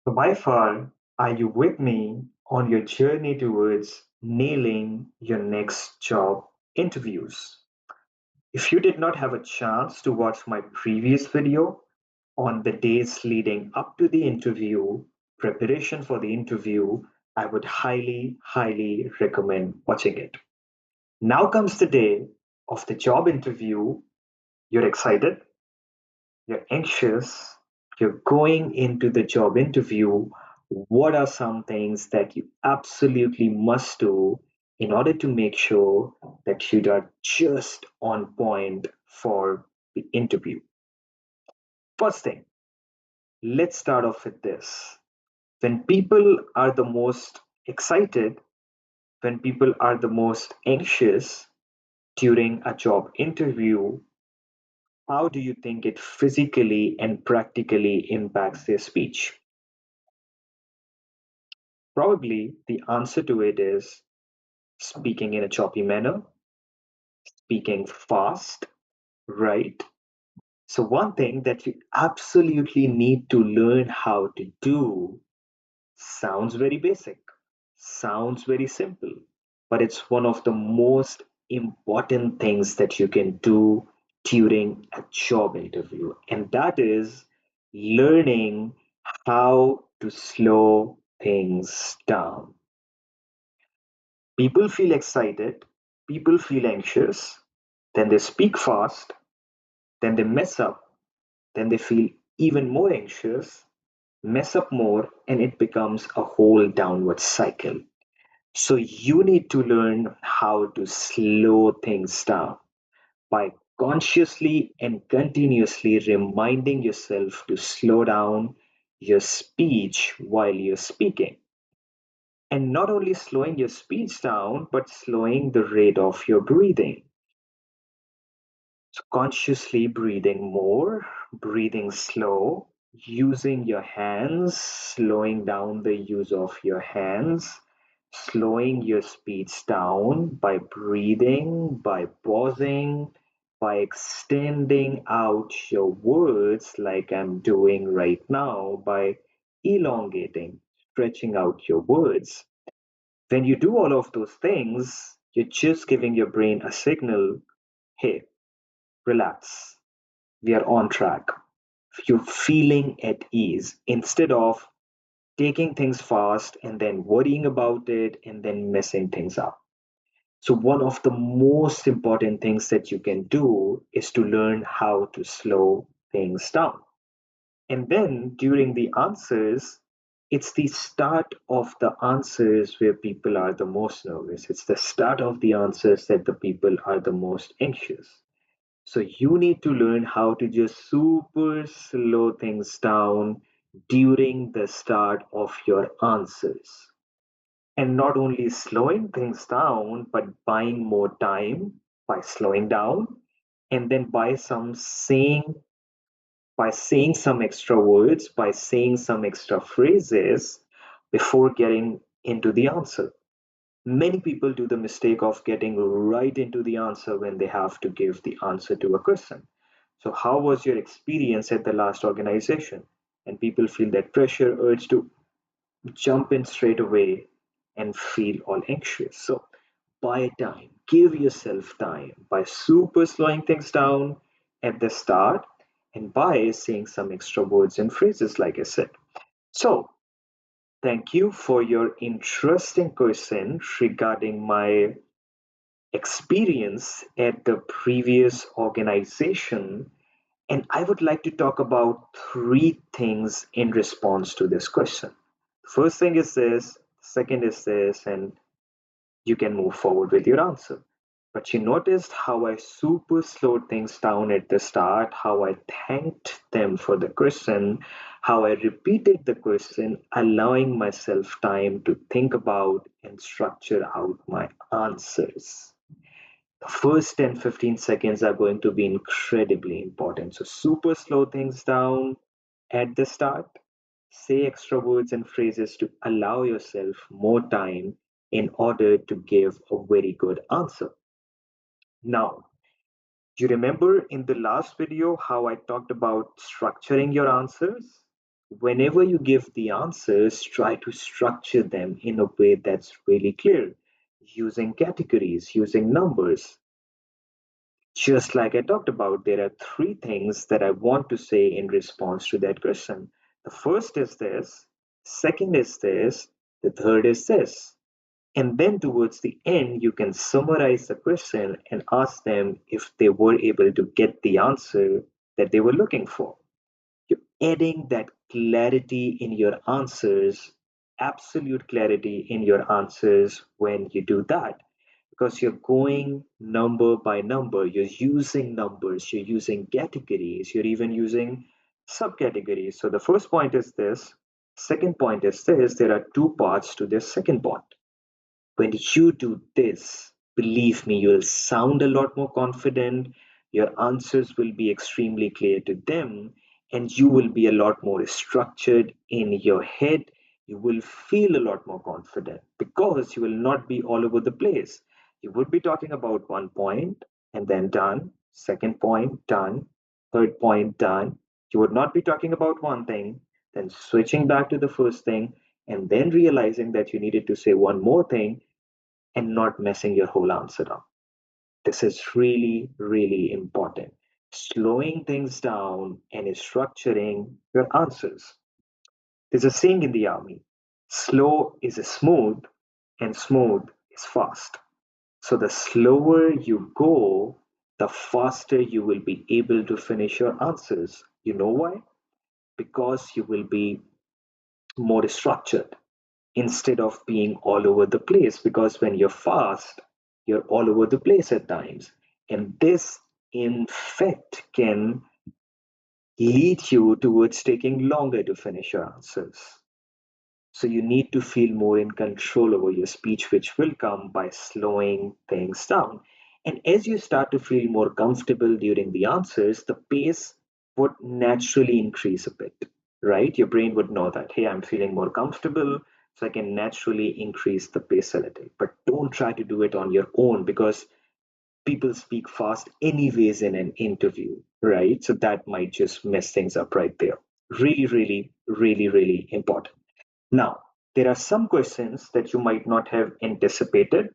So, by far, are you with me on your journey towards nailing your next job interviews? If you did not have a chance to watch my previous video on the days leading up to the interview, preparation for the interview, I would highly recommend watching it. Now comes the day of the job interview. You're excited, you're anxious, you're going into the job interview. What are some things that you absolutely must do in order to make sure that you are just on point for the interview? First thing, let's start off with this. When people are the most excited, when people are the most anxious during a job interview, how do you think it physically and practically impacts their speech? Probably the answer to it is speaking in a choppy manner, speaking fast, right? So, one thing that you absolutely need to learn how to do sounds very basic, sounds very simple, but it's one of the most important things that you can do during a job interview, and that is learning how to slow things down. People feel excited, people feel anxious, then they speak fast, then they mess up, then they feel even more anxious, mess up more, and it becomes a whole downward cycle. So you need to learn how to slow things down by consciously and continuously reminding yourself to slow down your speech while you're speaking. And not only slowing your speech down, but slowing the rate of your breathing. So consciously breathing more, breathing slow, using your hands, slowing down the use of your hands, slowing your speech down by breathing, by pausing, by extending out your words like I'm doing right now, by elongating, stretching out your words. When you do all of those things, you're just giving your brain a signal, hey, relax, we are on track. You're feeling at ease instead of taking things fast and then worrying about it and then messing things up. So, one of the most important things that you can do is to learn how to slow things down. And then during the answers, it's the start of the answers where people are the most nervous. It's the start of the answers that the people are the most anxious. So you need to learn how to just super slow things down during the start of your answers. And not only slowing things down, but buying more time by slowing down and then by saying some extra words, by saying some extra phrases before getting into the answer. Many people do the mistake of getting right into the answer when they have to give the answer to a question. So, how was your experience at the last organization? And people feel that pressure, urge to jump in straight away and feel all anxious. So, buy time, give yourself time by super slowing things down at the start and by saying some extra words and phrases, like I said. So, thank you for your interesting question regarding my experience at the previous organization. And I would like to talk about three things in response to this question. First thing is this, second is this, and you can move forward with your answer. But you noticed how I super slowed things down at the start, how I thanked them for the question, how I repeated the question, allowing myself time to think about and structure out my answers. The first 10-15 seconds are going to be incredibly important. So, super slow things down at the start. Say extra words and phrases to allow yourself more time in order to give a very good answer. Now, do you remember in the last video how I talked about structuring your answers? whenever you give the answers, try to structure them in a way that's really clear, using categories, using numbers. Just like I talked about, there are three things that I want to say in response to that question. The first is this, second is this, the third is this. And then towards the end, you can summarize the question and ask them if they were able to get the answer that they were looking for. You're adding that clarity in your answers, absolute clarity in your answers when you do that. Because you're going number by number, you're using numbers, you're using categories, you're even using subcategories. So the first point is this, second point is this. There are two parts to this second point. When you do this, believe me, you'll sound a lot more confident. Your answers will be extremely clear to them, and you will be a lot more structured in your head. You will feel a lot more confident because you will not be all over the place. You would be talking about one point and then done, second point done, third point done. You would not be talking about one thing, then switching back to the first thing, and then realizing that you needed to say one more thing and not messing your whole answer up. This is really, really important. Slowing things down and structuring your answers. There's a saying in the army, slow is smooth and smooth is fast. So the slower you go, the faster you will be able to finish your answers. You know why? Because you will be more structured instead of being all over the place. Because when you're fast, you're all over the place at times. And this, in fact, can lead you towards taking longer to finish your answers. So you need to feel more in control over your speech, which will come by slowing things down. And as you start to feel more comfortable during the answers, the pace would naturally increase a bit, right? Your brain would know that, hey, I'm feeling more comfortable, so I can naturally increase the pace a little. But don't try to do it on your own because people speak fast anyways in an interview, right? So that might just mess things up right there. Really, really, really, really important. Now, there are some questions that you might not have anticipated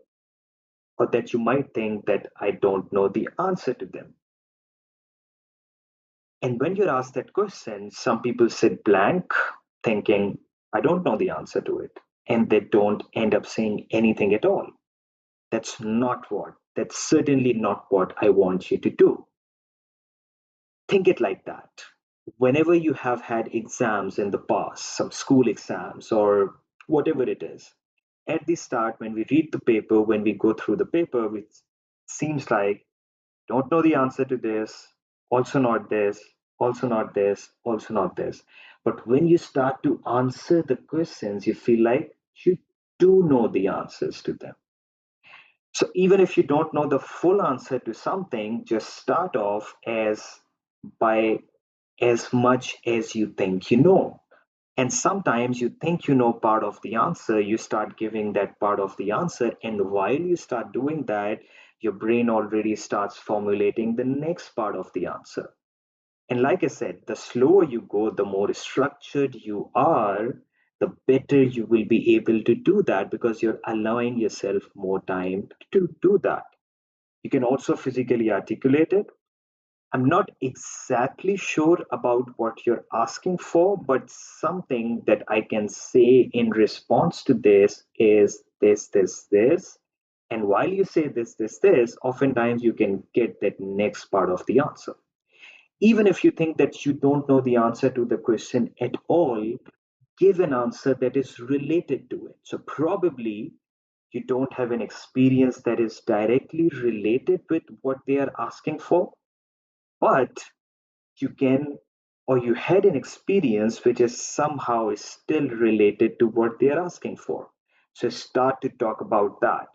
or that you might think that I don't know the answer to them. And when you're asked that question, some people sit blank thinking, I don't know the answer to it. And they don't end up saying anything at all. That's certainly not what I want you to do. Think it like that. Whenever you have had exams in the past, some school exams or whatever it is, at the start, when we read the paper, when we go through the paper, it seems like don't know the answer to this, also not this, also not this, also not this. But when you start to answer the questions, you feel like you do know the answers to them. So even if you don't know the full answer to something, just start off as by as much as you think you know. And sometimes you think you know part of the answer, you start giving that part of the answer. And while you start doing that, your brain already starts formulating the next part of the answer. And like I said, the slower you go, the more structured you are, the better you will be able to do that because you're allowing yourself more time to do that. You can also physically articulate it. I'm not exactly sure about what you're asking for, but something that I can say in response to this is this. And while you say this, oftentimes you can get that next part of the answer. Even if you think that you don't know the answer to the question at all, give an answer that is related to it. So, probably you don't have an experience that is directly related with what they are asking for, but you can or you had an experience which is somehow still related to what they are asking for. So start to talk about that.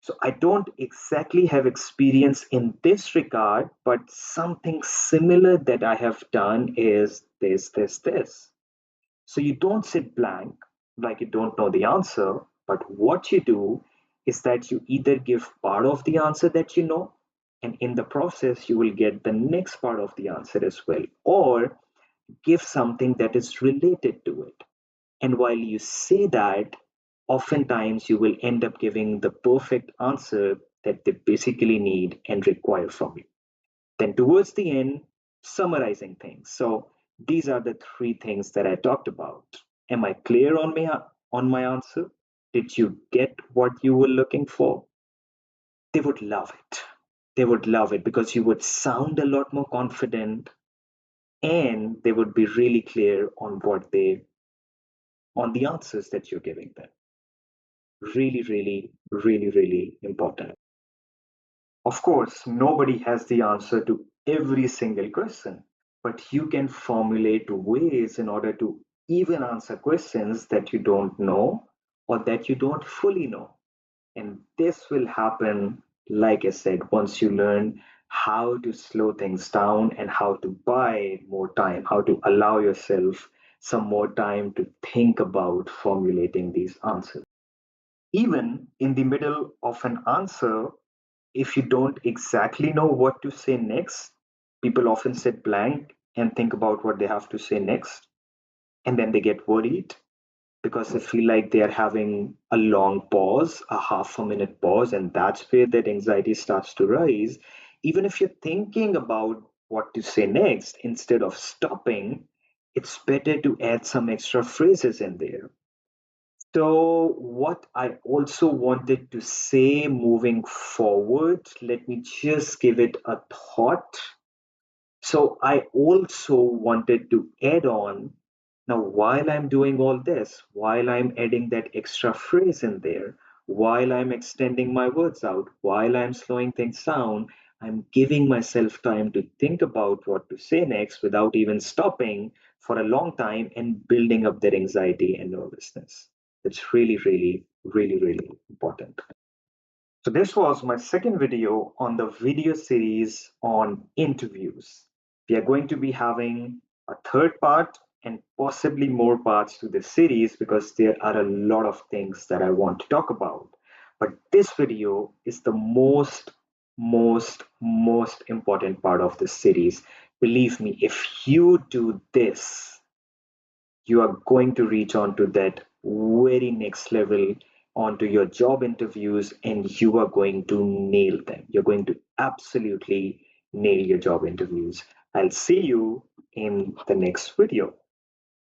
So I don't exactly have experience in this regard, but something similar that I have done is this. So you don't sit blank like you don't know the answer, but what you do is that you either give part of the answer that you know, and in the process, you will get the next part of the answer as well. Or give something that is related to it. And while you say that, oftentimes you will end up giving the perfect answer that they basically need and require from you. Then, towards the end, summarizing things. So, these are the three things that I talked about. Am I clear on my answer? Did you get what you were looking for? They would love it. They would love it because you would sound a lot more confident and they would be really clear on the answers that you're giving them. Really, really, really, really important. Of course, nobody has the answer to every single question, but you can formulate ways in order to even answer questions that you don't know or that you don't fully know. And this will happen, like I said, once you learn how to slow things down and how to buy more time, how to allow yourself some more time to think about formulating these answers. Even in the middle of an answer, if you don't exactly know what to say next, people often sit blank and think about what they have to say next. And then they get worried because they feel like they are having a long pause, a half a minute pause, and that's where that anxiety starts to rise. Even if you're thinking about what to say next, instead of stopping, it's better to add some extra phrases in there. So, what I also wanted to say moving forward, let me just give it a thought. So, I also wanted to add on now, while I'm doing all this, while I'm adding that extra phrase in there, while I'm extending my words out, while I'm slowing things down, I'm giving myself time to think about what to say next without even stopping for a long time and building up that anxiety and nervousness. It's really, really, really, really important. So this was my second video on the video series on interviews. We are going to be having a third part and possibly more parts to this series because there are a lot of things that I want to talk about. But this video is the most important part of this series. Believe me, if you do this, you are going to reach on to that very next level onto your job interviews and you are going to nail them. You're going to absolutely nail your job interviews. I'll see you in the next video.